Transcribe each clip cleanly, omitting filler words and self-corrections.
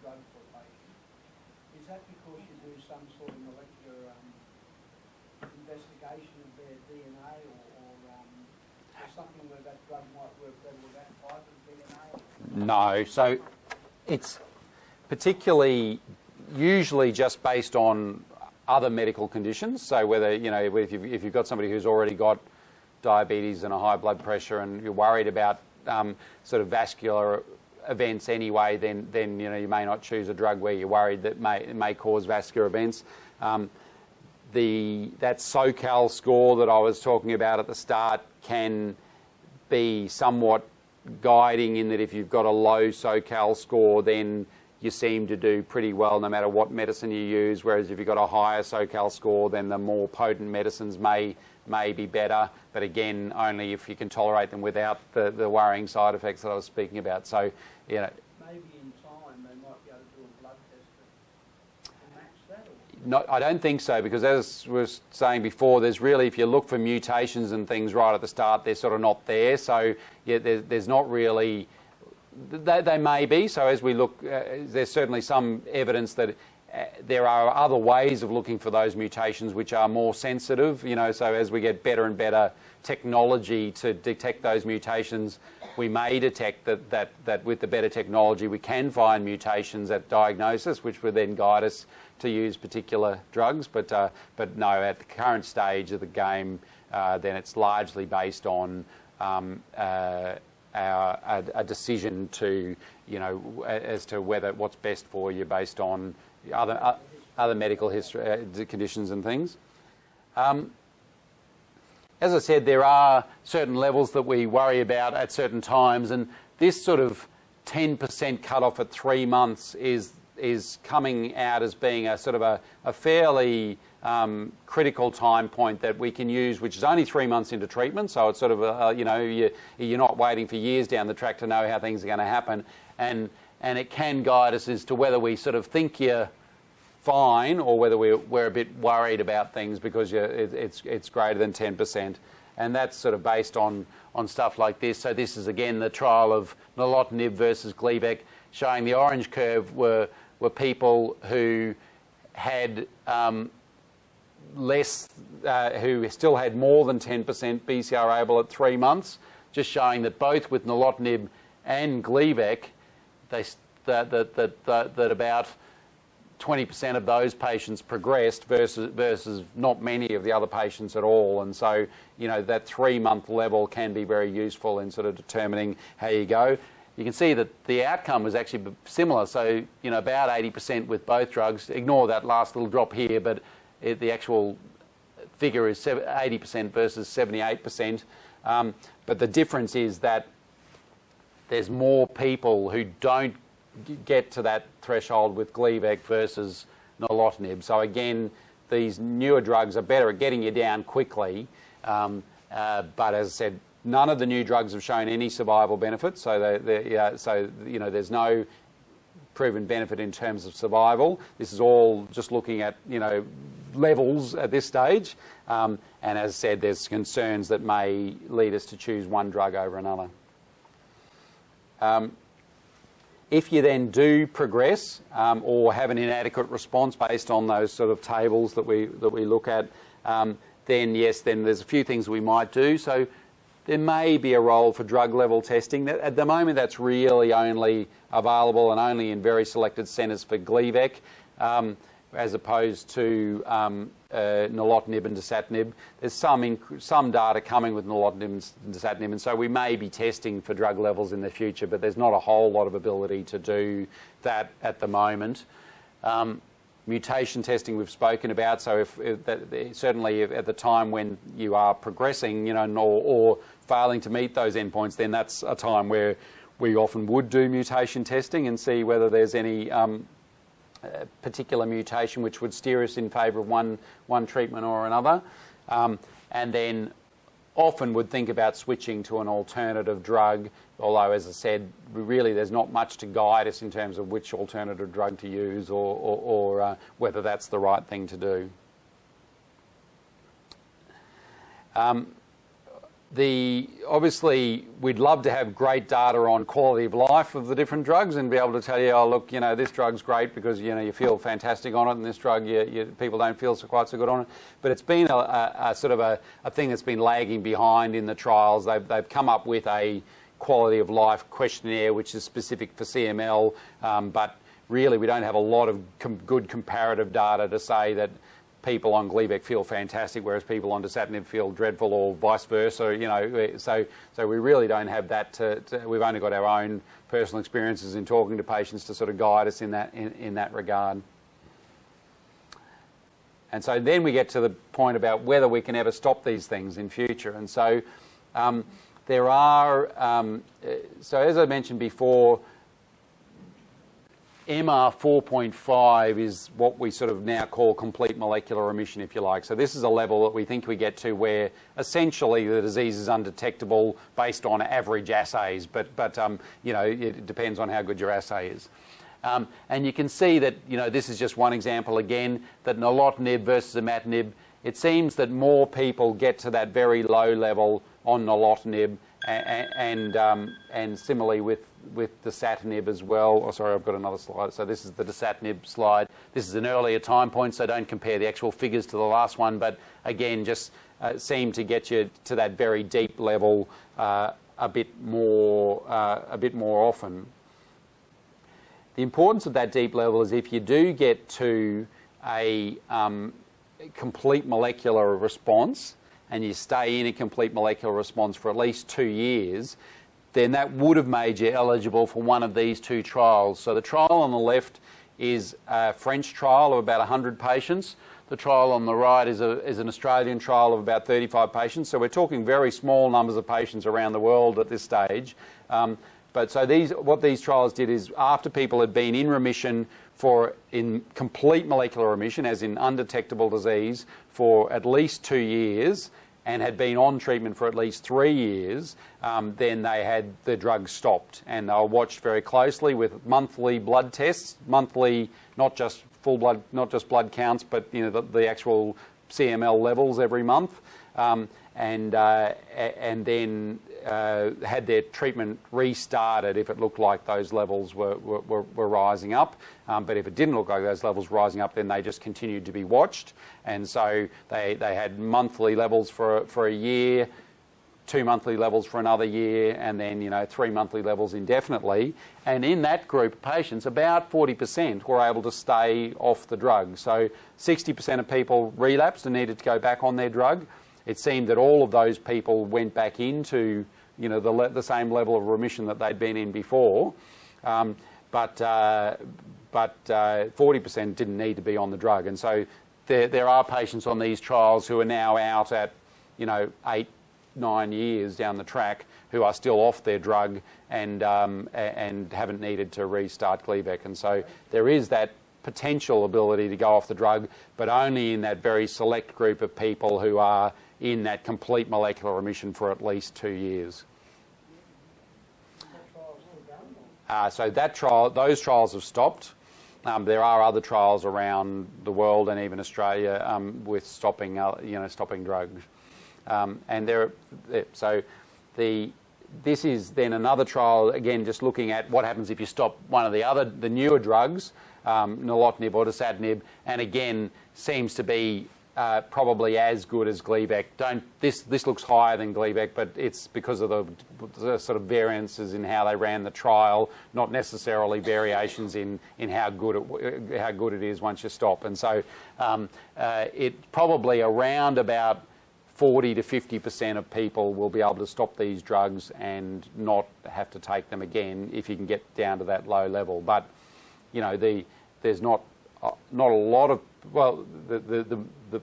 drug for a patient, is that because you do some sort of molecular investigation of their DNA or something where that drug might work better with that type of DNA? No. So it's particularly usually just based on other medical conditions. So whether, you know, if you've got somebody who's already got diabetes and a high blood pressure and you're worried about sort of vascular events anyway, then you know, you may not choose a drug where you're worried that it may cause vascular events. That SoCal score that I was talking about at the start can be somewhat guiding in that if you've got a low SoCal score, then you seem to do pretty well no matter what medicine you use, whereas if you've got a higher SoCal score, then the more potent medicines may be better, but again, only if you can tolerate them without the worrying side effects that I was speaking about. So, you know, maybe in time they might be able to do a blood test to match that? Or? No, I don't think so, because as I was saying before, there's really, if you look for mutations and things right at the start, they're sort of not there. So, yeah, there's not really. They may be. So as we look, there's certainly some evidence that there are other ways of looking for those mutations which are more sensitive. You know, so as we get better and better technology to detect those mutations, we may detect that with the better technology we can find mutations at diagnosis, which would then guide us to use particular drugs. But no, at the current stage of the game, then it's largely based on a decision to, you know, as to what's best for you based on other medical history, conditions and things. As I said, there are certain levels that we worry about at certain times, and this sort of 10% cutoff at 3 months is coming out as being a sort of a fairly critical time point that we can use, which is only 3 months into treatment. So it's sort of you know, you're not waiting for years down the track to know how things are going to happen, and it can guide us as to whether we sort of think you're fine or whether we're a bit worried about things because it's greater than 10%, and that's sort of based on stuff like this. So this is again the trial of Nilotinib versus Gleevec, showing the orange curve were people who had who still had more than 10% BCR-ABL at 3 months, just showing that both with Nilotinib and Gleevec, that about 20% of those patients progressed versus not many of the other patients at all. And so, you know, that 3 month level can be very useful in sort of determining how you go. You can see that the outcome was actually similar. So, you know, about 80% with both drugs. Ignore that last little drop here, but the actual figure is 80% versus 78%. But the difference is that there's more people who don't get to that threshold with Gleevec versus Nilotinib. So again, these newer drugs are better at getting you down quickly, but as I said, none of the new drugs have shown any survival benefits. So, so you know, there's no proven benefit in terms of survival. This is all just looking at, you know, levels at this stage. And as I said, there's concerns that may lead us to choose one drug over another. If you then do progress or have an inadequate response based on those sort of tables that we look at, then yes, then there's a few things we might do. So there may be a role for drug level testing. At the moment, that's really only available and only in very selected centres for Gleevec, as opposed to Nilotinib and Dasatinib. There's some data coming with Nilotinib and Dasatinib, and so we may be testing for drug levels in the future, but there's not a whole lot of ability to do that at the moment. Mutation testing we've spoken about, so certainly at the time when you are progressing, you know, or failing to meet those endpoints, then that's a time where we often would do mutation testing and see whether there's any particular mutation which would steer us in favour of one treatment or another, and then often would think about switching to an alternative drug, although as I said, really there's not much to guide us in terms of which alternative drug to use or whether that's the right thing to do. obviously we'd love to have great data on quality of life of the different drugs and be able to tell you, oh look, this drug's great because you feel fantastic on it, and this drug people don't feel quite so good on it. But it's been a sort of a thing that's been lagging behind in the trials. They've come up with a quality of life questionnaire which is specific for CML, but really we don't have a lot of good comparative data to say that people on Gleevec feel fantastic, whereas people on Dasatinib feel dreadful, or vice versa. So we really don't have that. We've only got our own personal experiences in talking to patients to sort of guide us in that regard. And so then we get to the point about whether we can ever stop these things in future. And so there are. So as I mentioned before, MR 4.5 is what we sort of now call complete molecular remission, if you like. So this is a level that we think we get to where essentially the disease is undetectable based on average assays, but it depends on how good your assay is. And you can see that this is just one example again, that Nilotinib versus Imatinib, it seems that more people get to that very low level on Nilotinib, and similarly with Dasatinib as well. Oh, sorry, I've got another slide. So this is the Dasatinib slide. This is an earlier time point, so don't compare the actual figures to the last one, but again, just seem to get you to that very deep level a bit more often. The importance of that deep level is if you do get to a complete molecular response, and you stay in a complete molecular response for at least 2 years, then that would have made you eligible for one of these two trials. So the trial on the left is a French trial of about 100 patients. The trial on the right is an Australian trial of about 35 patients. So we're talking very small numbers of patients around the world at this stage. But so what these trials did is, after people had been in remission in complete molecular remission, as in undetectable disease, for at least 2 years, and had been on treatment for at least 3 years, then they had the drug stopped, and they were watched very closely with monthly blood tests, monthly, not just full blood, not just blood counts, but the actual CML levels every month, and then had their treatment restarted if it looked like those levels were rising up. But if it didn't look like those levels rising up, then they just continued to be watched. And so they had monthly levels for a year, 2 monthly levels for another year, and then 3 monthly levels indefinitely. And in that group of patients, about 40% were able to stay off the drug. So 60% of people relapsed and needed to go back on their drug. It seemed that all of those people went back into the same level of remission that they'd been in before, but 40% didn't need to be on the drug. And so there are patients on these trials who are now out at 8, 9 years down the track who are still off their drug and haven't needed to restart Gleevec. And so there is that potential ability to go off the drug, but only in that very select group of people who are in that complete molecular remission for at least 2 years. So those trials have stopped. There are other trials around the world and even Australia with stopping drugs. This is then another trial, again, just looking at what happens if you stop one of the newer drugs, Nilotinib or Dasatinib, and again seems to be probably as good as Gleevec. This looks higher than Gleevec, but it's because of the sort of variances in how they ran the trial, not necessarily variations in how good it is once you stop. And so it probably around about 40 to 50% of people will be able to stop these drugs and not have to take them again if you can get down to that low level. But there's not a lot of, well,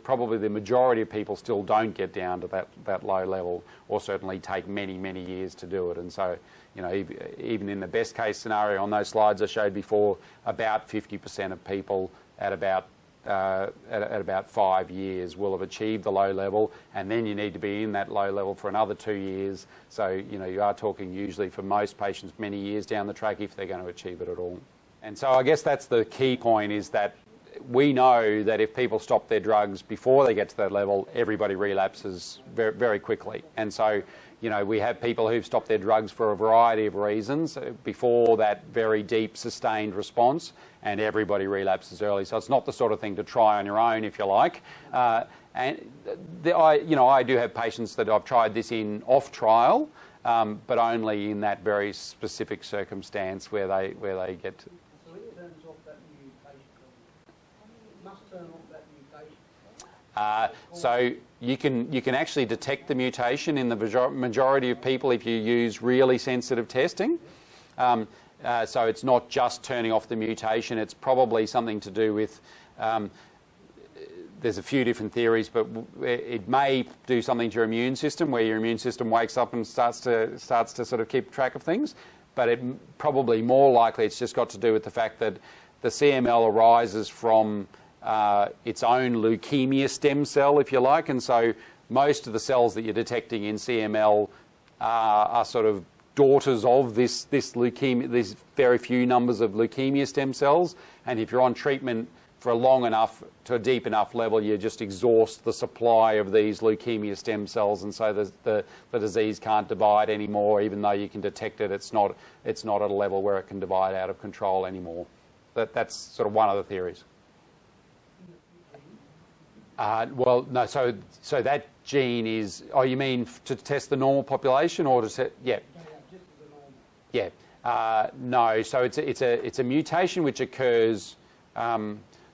probably the majority of people still don't get down to that low level, or certainly take many, many years to do it. And so, even in the best case scenario on those slides I showed before, about 50% of people at about 5 years will have achieved the low level, and then you need to be in that low level for another 2 years. So, you are talking usually for most patients many years down the track if they're going to achieve it at all. And so I guess that's the key point, is that we know that if people stop their drugs before they get to that level, everybody relapses very, very quickly. And so, you know, we have people who've stopped their drugs for a variety of reasons before that very deep, sustained response, and everybody relapses early. So it's not the sort of thing to try on your own, if you like. I do have patients that I've tried this in off trial, but only in that very specific circumstance where they get to. So it turns off that mutation. It must turn off that mutation. So you can actually detect the mutation in the majority of people if you use really sensitive testing. So it's not just turning off the mutation. It's probably something to do with. There's a few different theories, but it may do something to your immune system, where your immune system wakes up and starts to sort of keep track of things. But it probably more likely it's just got to do with the fact that the CML arises from its own leukemia stem cell, if you like, and so most of the cells that you're detecting in CML are sort of daughters of this leukemia, these very few numbers of leukemia stem cells, and if you're on treatment for long enough, to a deep enough level, you just exhaust the supply of these leukemia stem cells, and so the disease can't divide anymore. Even though you can detect it, it's not at a level where it can divide out of control anymore. That's sort of one of the theories. Well, no. So that gene is. Oh, you mean to test the normal population, or to set? Yeah. Yeah. No. So it's a mutation which occurs.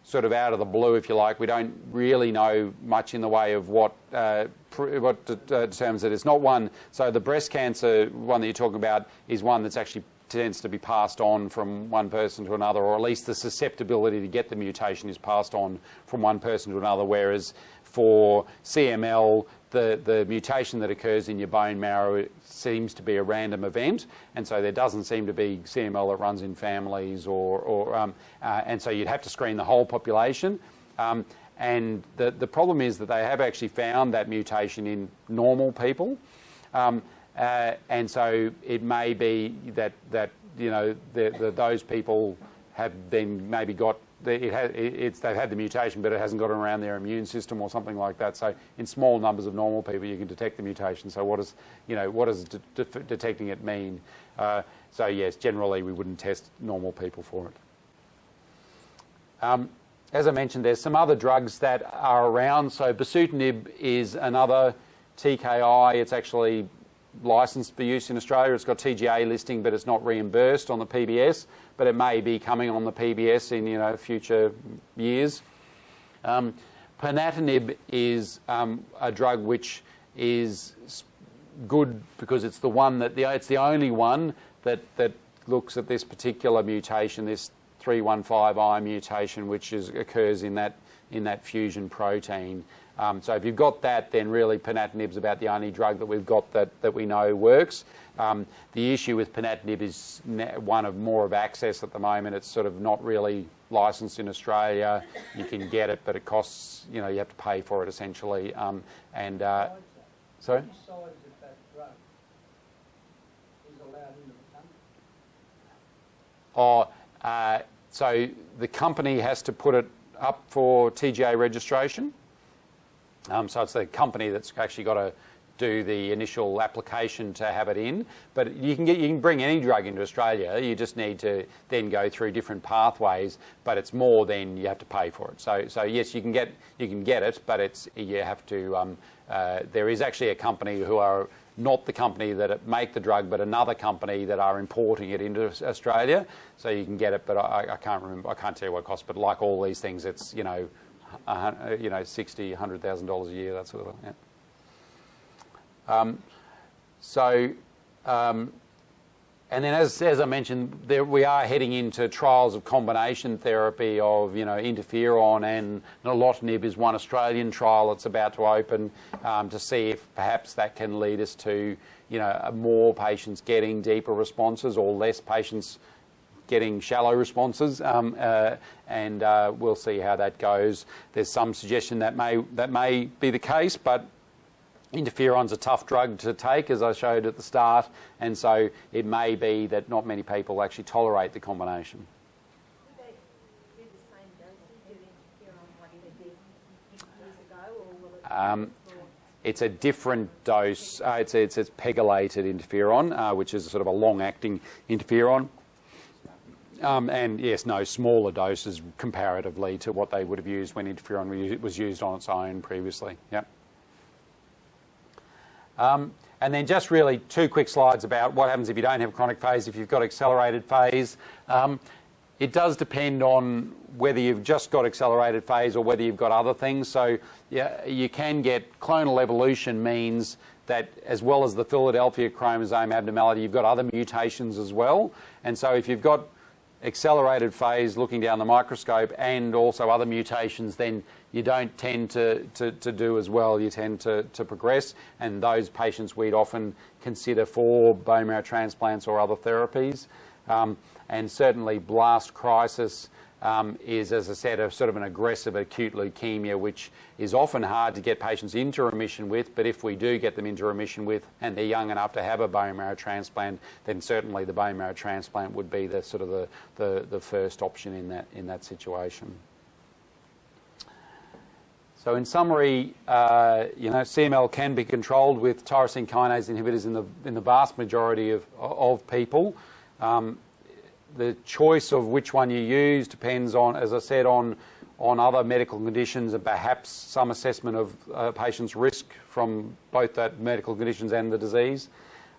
Sort of out of the blue, if you like. We don't really know much in the way of what determines it. It's not one. So the breast cancer one that you're talking about is one that's actually tends to be passed on from one person to another, or at least the susceptibility to get the mutation is passed on from one person to another. Whereas for CML, the mutation that occurs in your bone marrow seems to be a random event, and so there doesn't seem to be CML that runs in families, and so you'd have to screen the whole population. And the problem is that they have actually found that mutation in normal people, and so it may be that you know those people have then maybe got. They've had the mutation, but it hasn't gotten around their immune system or something like that. So in small numbers of normal people, you can detect the mutation. So what does detecting it mean? So yes, generally we wouldn't test normal people for it. As I mentioned, there's some other drugs that are around. So Dasatinib is another TKI. It's actually licensed for use in Australia. It's got TGA listing, but it's not reimbursed on the PBS. But it may be coming on the PBS in future years. Ponatinib is a drug which is good because it's the one that it's the only one that looks at this particular mutation, this 315I mutation, which occurs in that fusion protein. So if you've got that, then really Ponatinib's about the only drug that we've got that we know works. The issue with Ponatinib is one of more of access at the moment. It's sort of not really licensed in Australia. You can get it, but it costs, you have to pay for it essentially. Sorry? Which size of that drug is allowed into the country? So the company has to put it up for TGA registration. So it's the company that's actually got to do the initial application to have it in. But you can bring any drug into Australia. You just need to then go through different pathways. But it's more than you have to pay for it. So yes, you can get it, but you have to. There is actually a company who are not the company that make the drug, but another company that are importing it into Australia. So you can get it, but I can't remember. I can't tell you what it costs. But like all these things, it's $60,000, $100,000 a year, that sort of thing. Yeah. And then as I mentioned, we are heading into trials of combination therapy of interferon, and nilotinib is one Australian trial that's about to open to see if perhaps that can lead us to more patients getting deeper responses or less patients getting shallow responses, and we'll see how that goes. There's some suggestion that may be the case, but interferon's a tough drug to take, as I showed at the start, and so it may be that not many people actually tolerate the combination. Would they do the same dosage of It's a different dose. It's pegylated interferon, which is sort of a long-acting interferon. And yes, no, smaller doses comparatively to what they would have used when interferon was used on its own previously. Yep. And then just really 2 quick slides about what happens if you don't have chronic phase, if you've got accelerated phase. It does depend on whether you've just got accelerated phase or whether you've got other things. So yeah, you can get clonal evolution means that as well as the Philadelphia chromosome abnormality, you've got other mutations as well. And so if you've got accelerated phase looking down the microscope and also other mutations, then you don't tend to do as well. You tend to progress, and those patients we'd often consider for bone marrow transplants or other therapies. And certainly blast crisis is, as I said, a sort of an aggressive acute leukemia, which is often hard to get patients into remission with, but if we do get them into remission with and they're young enough to have a bone marrow transplant, then certainly the bone marrow transplant would be the sort of the first option in that situation. So in summary, CML can be controlled with tyrosine kinase inhibitors in the vast majority of people. The choice of which one you use depends on, as I said, on other medical conditions and perhaps some assessment of a patient's risk from both that medical conditions and the disease.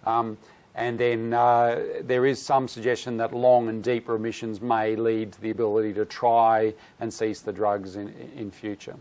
And then there is some suggestion that long and deep remissions may lead to the ability to try and cease the drugs in future.